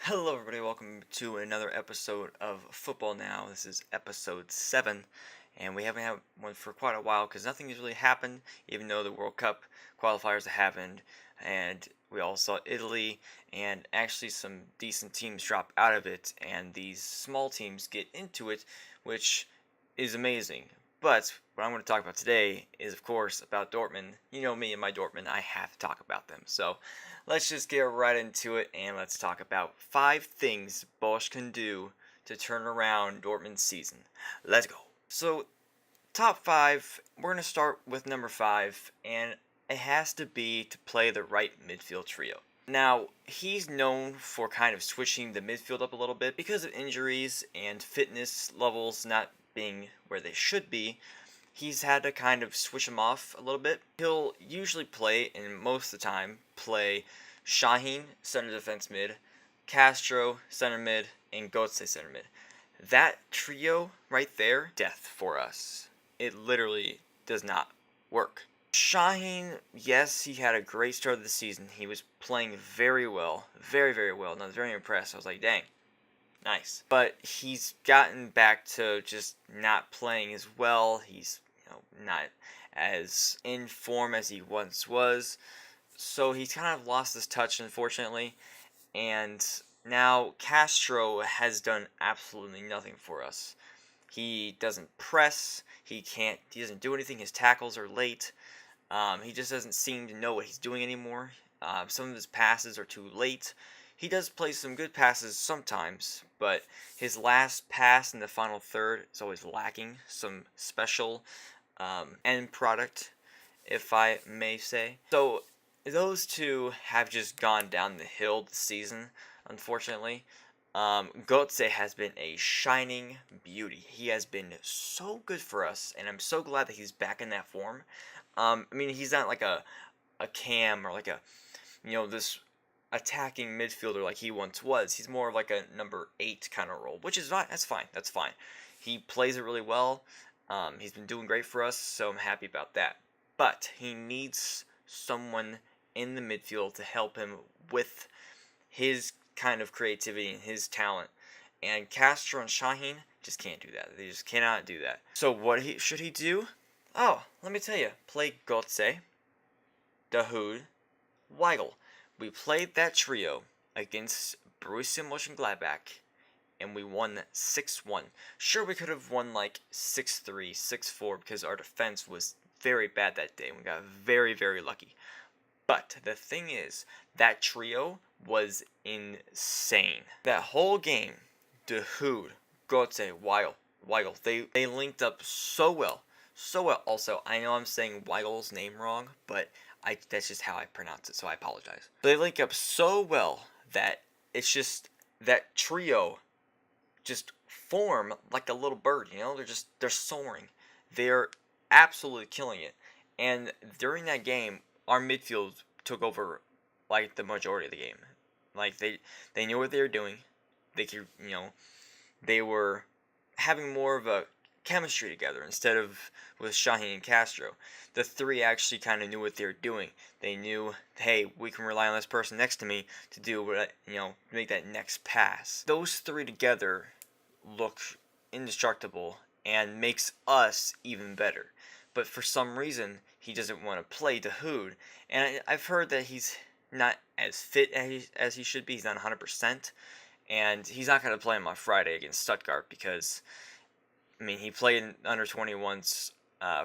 Hello, everybody. Welcome to another episode of Football Now. This is episode 7, and we haven't had one for quite a while because nothing has really happened, even though the World Cup qualifiers have happened, and we all saw Italy, and actually some decent teams drop out of it, and these small teams get into it, which is amazing. But what I'm going to talk about today is, of course, about Dortmund. You know me and my Dortmund, I have to talk about them. So let's just get right into it and let's talk about 5 things Bosz can do to turn around Dortmund's season. Let's go. So, top 5, we're going to start with number 5, and it has to be to play the right midfield trio. Now, he's known for kind of switching the midfield up a little bit because of injuries and fitness levels not being where they should be. He's had to kind of switch them off a little bit. He'll usually play, and most of the time, play Şahin, center defense mid, Castro, center mid, and Götze, center mid. That trio right there, death for us. It literally does not work. Şahin, yes, he had a great start of the season. He was playing very well, very, very well, and I was very impressed. I was like, dang, nice. But he's gotten back to just not playing as well. He's not as in form as he once was. So he's kind of lost his touch, unfortunately. And now Castro has done absolutely nothing for us. He doesn't press. He doesn't do anything. His tackles are late. He just doesn't seem to know what he's doing anymore. Some of his passes are too late. He does play some good passes sometimes, but his last pass in the final third is always lacking some special end product, if I may say. So those two have just gone down the hill this season, unfortunately. Götze has been a shining beauty. He has been so good for us, and I'm so glad that he's back in that form. I mean, he's not like a Cam or like a, this attacking midfielder like he once was. He's more of like a number 8 kind of role, which is fine. That's fine. That's fine. He plays it really well. He's been doing great for us, so I'm happy about that. But he needs someone in the midfield to help him with his kind of creativity and his talent. And Castro and Şahin just can't do that. They just cannot do that. So what should he do? Oh, let me tell you. Play Götze, Dahoud, Weigl. We played that trio against Borussia Mönchengladbach, and we won 6-1. Sure, we could have won like 6-3, 6-4 because our defense was very bad that day. We got very, very lucky. But the thing is, that trio was insane. That whole game, Dahoud, Götze, Weigl, they linked up so well. So well. Also, I know I'm saying Weigl's name wrong, but that's just how I pronounce it, so I apologize. They link up so well that it's just that trio just form like a little bird, they're soaring. They're absolutely killing it. And during that game, our midfield took over like the majority of the game. Like they knew what they were doing. They could, they were having more of a chemistry together instead of with Şahin and Castro. The three actually kind of knew what they were doing. They knew, hey, we can rely on this person next to me to do what make that next pass. Those three together look indestructible and makes us even better. But for some reason, he doesn't want to play Dahoud. And I've heard that he's not as fit as he should be. He's not 100%. And he's not going to play him on Friday against Stuttgart because, I mean, he played in under 21s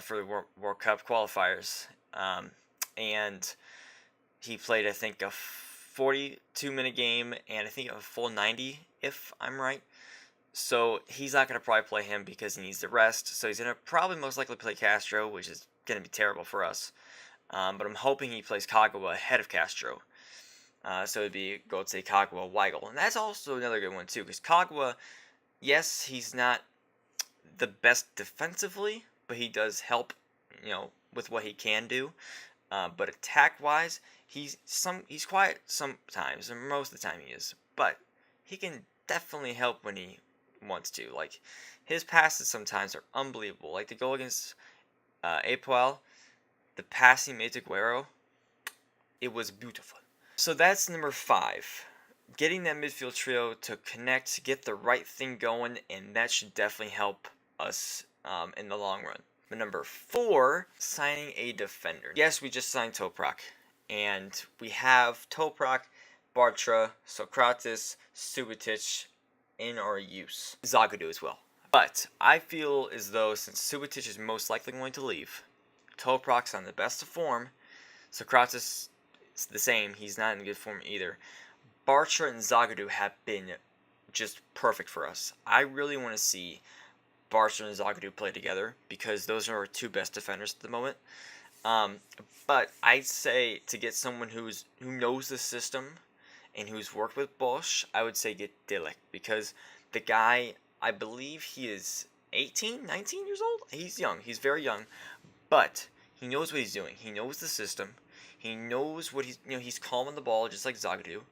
for the World Cup qualifiers. And he played, I think, a 42-minute game and I think a full 90, if I'm right. So he's not going to probably play him because he needs the rest. So he's going to probably most likely play Castro, which is going to be terrible for us. But I'm hoping he plays Kagawa ahead of Castro. So it'd be Götze, Kagawa, Weigl. And that's also another good one too, because Kagawa, yes, he's not the best defensively, but he does help, with what he can do. But attack-wise, he's quiet sometimes, and most of the time he is. But he can definitely help when he wants to. Like, his passes sometimes are unbelievable. Like the goal against Apoel, the pass he made to Guerrero, it was beautiful. So that's number 5. getting that midfield trio to connect, get the right thing going, and that should definitely help us in the long run. But number 4, signing a defender. Yes, we just signed Toprak, and we have Toprak, Bartra, Socrates, Subotic in our use. Zagadou as well. But I feel as though since Subotic is most likely going to leave, Toprak's on the best of form, Socrates is the same, he's not in good form either. Bartra and Zagadou have been just perfect for us. I really want to see Bartra and Zagadou play together because those are our 2 best defenders at the moment. But I'd say to get someone who knows the system and who's worked with Bosz, I would say get Dilek because the guy, I believe he is 18, 19 years old. He's young. He's very young, but he knows what he's doing. He knows the system. He knows what he's calm on the ball just like Zagadou.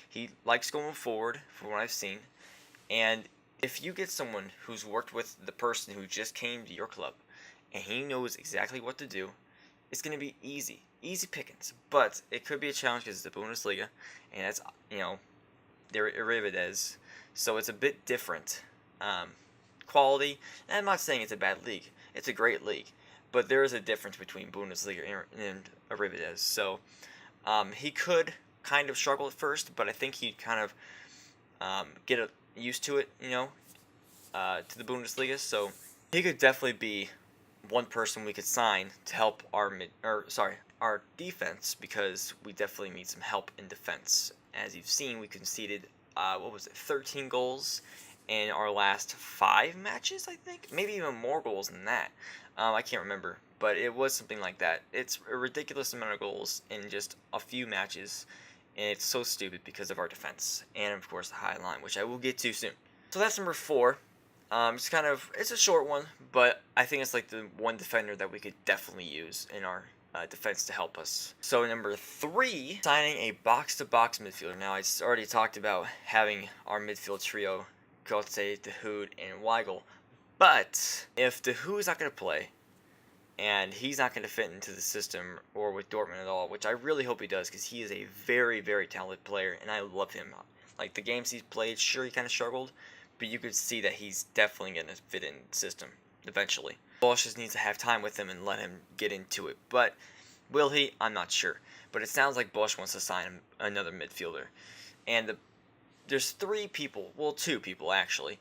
He likes going forward from what I've seen. And if you get someone who's worked with the person who just came to your club and he knows exactly what to do, it's going to be easy pickings. But it could be a challenge because it's the Bundesliga, and that's, they're Arrivades, so it's a bit different quality. And I'm not saying it's a bad league. It's a great league. But there is a difference between Bundesliga and Arrivades. So he could kind of struggle at first, but I think he'd kind of get used to it, to the Bundesliga. So he could definitely be one person we could sign to help our defense, because we definitely need some help in defense. As you've seen, we conceded 13 goals in our last 5 matches, I think, maybe even more goals than that. I can't remember, but it was something like that. It's a ridiculous amount of goals in just a few matches, and it's so stupid because of our defense and of course the high line, which I will get to soon. So that's number 4. It's a short one, but I think it's like the one defender that we could definitely use in our defense to help us. So number 3, signing a box-to-box midfielder. Now I already talked about having our midfield trio, Götze, De Hood, and Weigl. But if De Hood's not going to play, and he's not going to fit into the system or with Dortmund at all, which I really hope he does, because he is a very, very talented player, and I love him. Like the games he's played, sure he kind of struggled, but you could see that he's definitely going to fit in the system eventually. Bosz just needs to have time with him and let him get into it. But will he? I'm not sure. But it sounds like Bosz wants to sign another midfielder. And there's 2 people actually,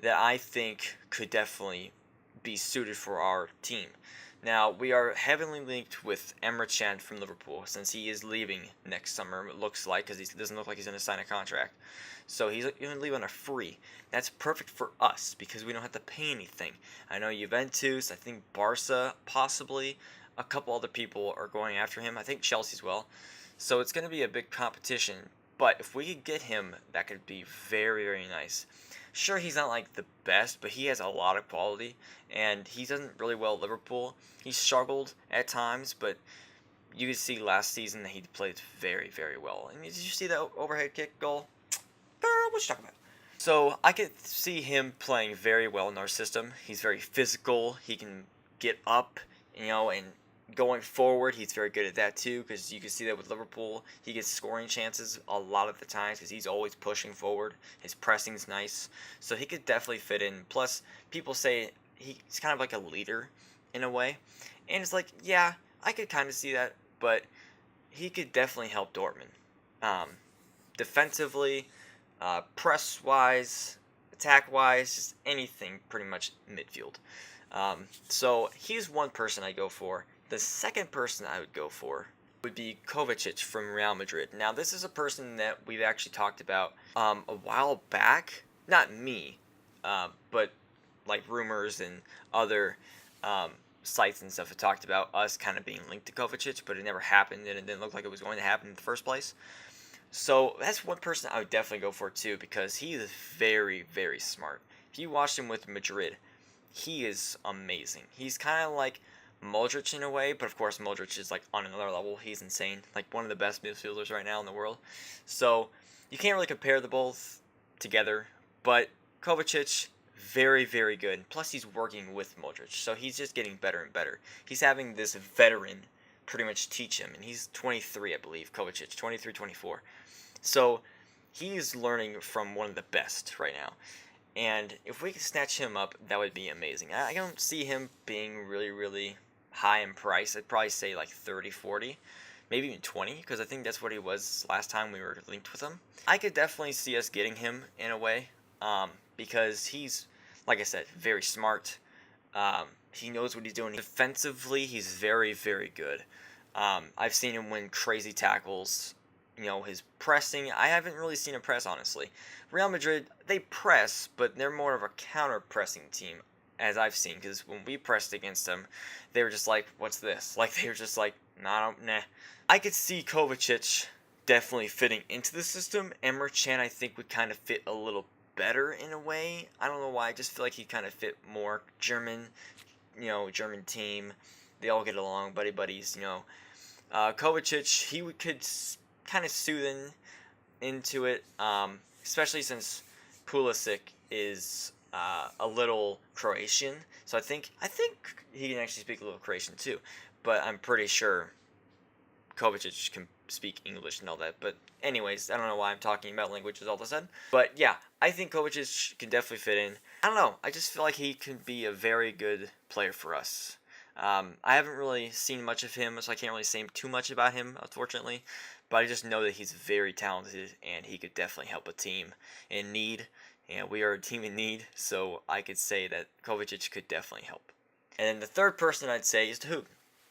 that I think could definitely be suited for our team. Now, we are heavily linked with Emre Can from Liverpool, since he is leaving next summer, it looks like, because he doesn't look like he's going to sign a contract. So he's going to leave on a free. That's perfect for us, because we don't have to pay anything. I know Juventus, I think Barca, possibly. A couple other people are going after him. I think Chelsea as well. So it's going to be a big competition. But if we could get him, that could be very, very nice. Sure, he's not like the best, but he has a lot of quality, and he doesn't really well at Liverpool. He struggled at times, but you could see last season that he played very, very well. And did you see that overhead kick goal? What you talking about? So I could see him playing very well in our system. He's very physical. He can get up, and going forward, he's very good at that too, because you can see that with Liverpool, he gets scoring chances a lot of the times because he's always pushing forward. His pressing's nice, so he could definitely fit in. Plus, people say he's kind of like a leader in a way, and it's like, yeah, I could kind of see that, but he could definitely help Dortmund. Defensively, press-wise, attack-wise, just anything pretty much midfield. So he's one person I go for. The second person I would go for would be Kovacic from Real Madrid. Now, this is a person that we've actually talked about a while back. Not me, but like rumors and other sites and stuff have talked about us kind of being linked to Kovacic, but it never happened, and it didn't look like it was going to happen in the first place. So that's one person I would definitely go for too, because he is very, very smart. If you watched him with Madrid, he is amazing. He's kind of like Modric in a way, but of course Modric is like on another level. He's insane, like one of the best midfielders right now in the world. So you can't really compare the both together, but Kovacic, very, very good. Plus he's working with Modric, so he's just getting better and better. He's having this veteran pretty much teach him, and he's 23, I believe, Kovacic, 23, 24. So he's learning from one of the best right now. And if we could snatch him up, that would be amazing. I don't see him being really, really high in price. I'd probably say like 30, 40, maybe even 20, because I think that's what he was last time we were linked with him. I could definitely see us getting him in a way, because he's, like I said, very smart. He knows what he's doing. Defensively, he's very, very good. I've seen him win crazy tackles. His pressing, I haven't really seen him press, honestly. Real Madrid, they press, but they're more of a counter-pressing team, as I've seen, because when we pressed against them, they were just like, what's this? Like, they were just like, nah. I could see Kovacic definitely fitting into the system. Emre Can, I think, would kind of fit a little better in a way. I don't know why, I just feel like he kind of fit more. German team, they all get along, buddies, Kovacic, he could kind of soothe into it, especially since Pulisic is a little Croatian, so I think he can actually speak a little Croatian too, but I'm pretty sure Kovacic can speak English and all that. But anyways, I don't know why I'm talking about languages all of a sudden, but yeah, I think Kovacic can definitely fit in. I don't know, I just feel like he can be a very good player for us. I haven't really seen much of him, so I can't really say too much about him, unfortunately. But I just know that he's very talented, and he could definitely help a team in need. And we are a team in need, so I could say that Kovacic could definitely help. And then the third person I'd say is Dahoud.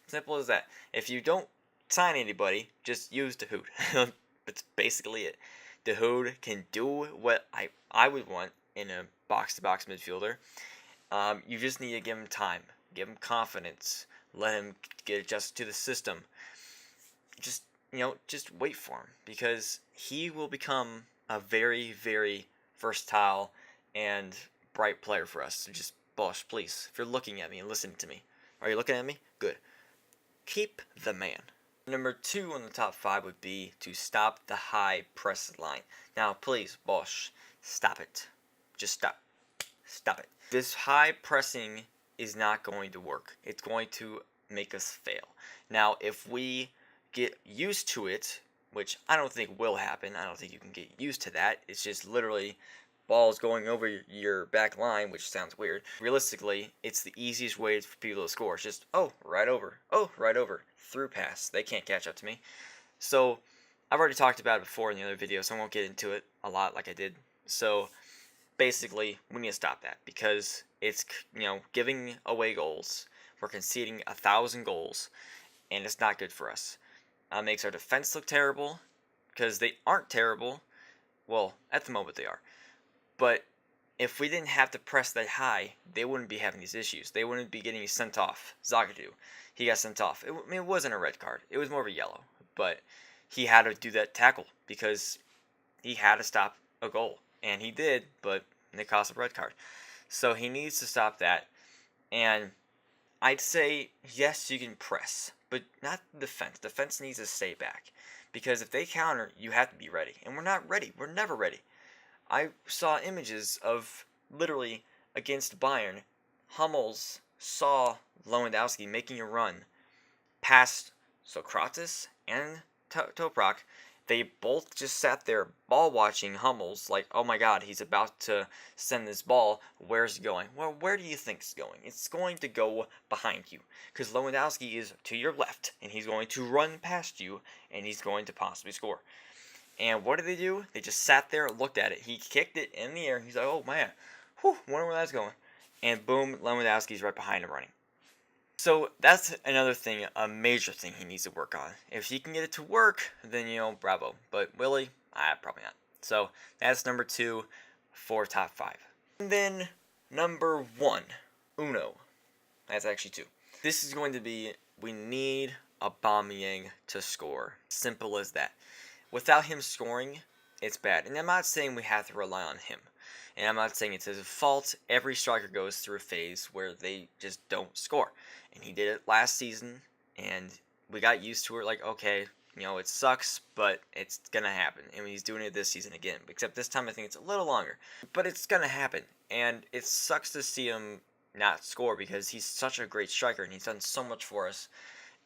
Simple as that. If you don't sign anybody, just use Dahoud. That's basically it. Dahoud can do what I would want in a box-to-box midfielder. You just need to give him time. Give him confidence. Let him get adjusted to the system. Just wait for him, because he will become a very, very versatile and bright player for us. So just, Bosz, please, if you're looking at me and listening to me, are you looking at me? Good. Keep the man. Number 2 on the top 5 would be to stop the high press line. Now, please, Bosz, stop it. Just stop. Stop it. This high pressing is not going to work. It's going to make us fail. Now, if we get used to it, which I don't think will happen, I don't think you can get used to that. It's just literally balls going over your back line, which sounds weird. Realistically, it's the easiest way for people to score. It's just, right over, through pass. They can't catch up to me. So, I've already talked about it before in the other video, so I won't get into it a lot like I did. So, basically, we need to stop that, because it's, giving away goals. We're conceding 1,000 goals, and it's not good for us. Makes our defense look terrible, because they aren't terrible. Well, at the moment they are. But if we didn't have to press that high, they wouldn't be having these issues. They wouldn't be getting sent off. Zagadou, he got sent off. It wasn't a red card. It was more of a yellow. But he had to do that tackle, because he had to stop a goal. And he did, but it cost a red card. So he needs to stop that. And I'd say, yes, you can press, but not the defense. Defense needs to stay back, because if they counter, you have to be ready. And we're not ready. We're never ready. I saw images of, literally, against Bayern, Hummels saw Lewandowski making a run past Socrates and Toprak. They both just sat there ball watching Hummels like, oh my god, he's about to send this ball. Where's it going? Well, where do you think it's going? It's going to go behind you, because Lewandowski is to your left, and he's going to run past you, and he's going to possibly score. And what did they do? They just sat there and looked at it. He kicked it in the air. He's like, oh man, wonder where that's going. And boom, Lewandowski's right behind him running. So that's another thing, a major thing he needs to work on. If he can get it to work, then, bravo. But will he? Probably not. So that's number 2 for top 5. And then number 1, Uno. That's actually 2. This is going to be, we need Aubameyang to score. Simple as that. Without him scoring, it's bad. And I'm not saying we have to rely on him. And I'm not saying it's his fault. Every striker goes through a phase where they just don't score. And he did it last season, and we got used to it, like, okay, it sucks, but it's going to happen. And he's doing it this season again. Except this time I think it's a little longer. But it's going to happen. And it sucks to see him not score, because he's such a great striker, and he's done so much for us.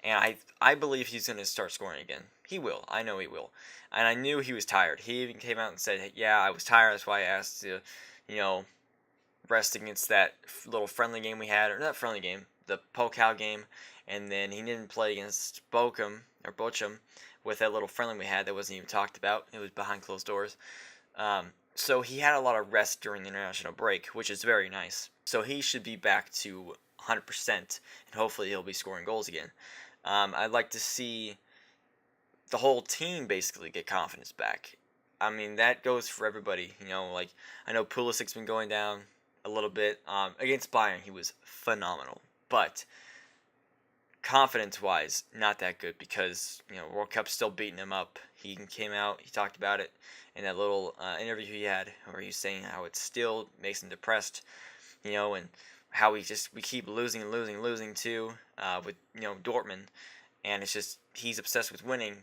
And I believe he's going to start scoring again. He will. I know he will. And I knew he was tired. He even came out and said, hey, yeah, I was tired. That's why I asked to, rest against that little friendly game we had. Or not friendly game, the Pokal game. And then he didn't play against Bochum with that little friendly we had that wasn't even talked about. It was behind closed doors. So he had a lot of rest during the international break, which is very nice. So he should be back to 100%, and hopefully he'll be scoring goals again. I'd like to see the whole team basically get confidence back. I mean, that goes for everybody. Like, I know Pulisic's been going down a little bit. Against Bayern, he was phenomenal. But confidence-wise, not that good because, World Cup's still beating him up. He came out, he talked about it in that little interview he had where he was saying how it still makes him depressed, and how we keep losing too, with, Dortmund. And it's just, he's obsessed with winning,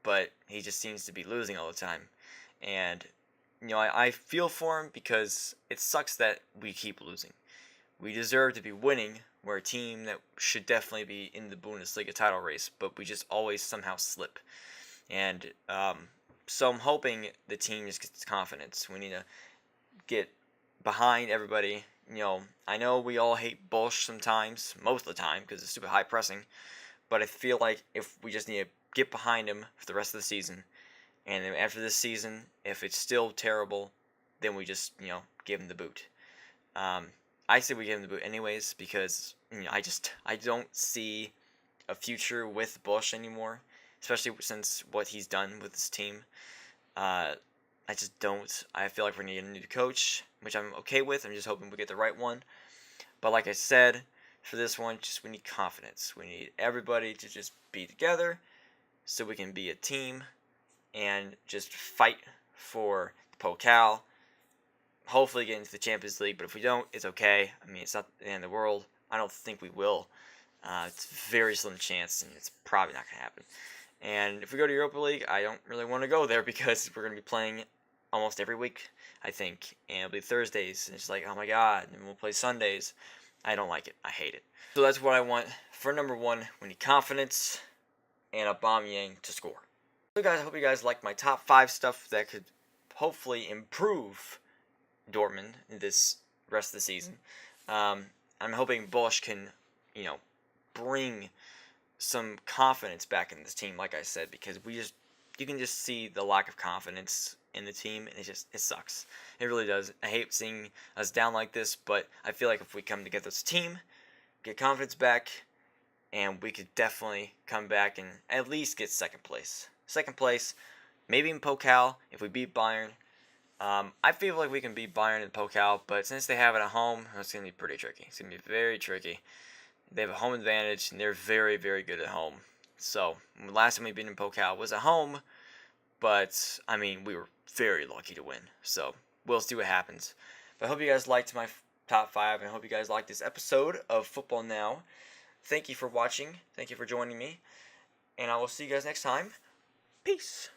but he just seems to be losing all the time. And, I feel for him because it sucks that we keep losing. We deserve to be winning. We're a team that should definitely be in the Bundesliga title race, but we just always somehow slip. And so I'm hoping the team just gets confidence. We need to get behind everybody. I know we all hate Bosz sometimes, most of the time, because it's super high pressing. But I feel like if we just need to get behind him for the rest of the season, and then after this season, if it's still terrible, then we just, give him the boot. I say we give him the boot anyways because I don't see a future with Bosz anymore, especially since what he's done with his team. I just don't. I feel like we're going to get a new coach, which I'm okay with. I'm just hoping we get the right one. But like I said, for this one, we need confidence. We need everybody to just be together so we can be a team and just fight for the Pokal. Hopefully get into the Champions League, but if we don't, it's okay. I mean, it's not the end of the world. I don't think we will. It's a very slim chance, and it's probably not going to happen. And if we go to Europa League, I don't really want to go there because we're going to be playing almost every week, I think. And it'll be Thursdays, and it's like, oh my god, and we'll play Sundays. I don't like it. I hate it. So that's what I want. For number one, we need confidence and Aubameyang to score. So guys, I hope you guys like my top 5 stuff that could hopefully improve Dortmund in this rest of the season. I'm hoping Bosz can, bring some confidence back in this team, like I said, because you can just see the lack of confidence in the team, and it sucks. It really does. I hate seeing us down like this, but I feel like if we come together as a team, get confidence back, and we could definitely come back and at least get second place. Second place, maybe in Pokal if we beat Bayern. I feel like we can beat Bayern in Pokal, but since they have it at home, it's going to be pretty tricky. It's going to be very tricky. They have a home advantage, and they're very, very good at home. So, last time we beat in Pokal was at home, but, I mean, we were very lucky to win. So, we'll see what happens. But I hope you guys liked my top 5, and I hope you guys liked this episode of Football Now. Thank you for watching. Thank you for joining me. And I will see you guys next time. Peace.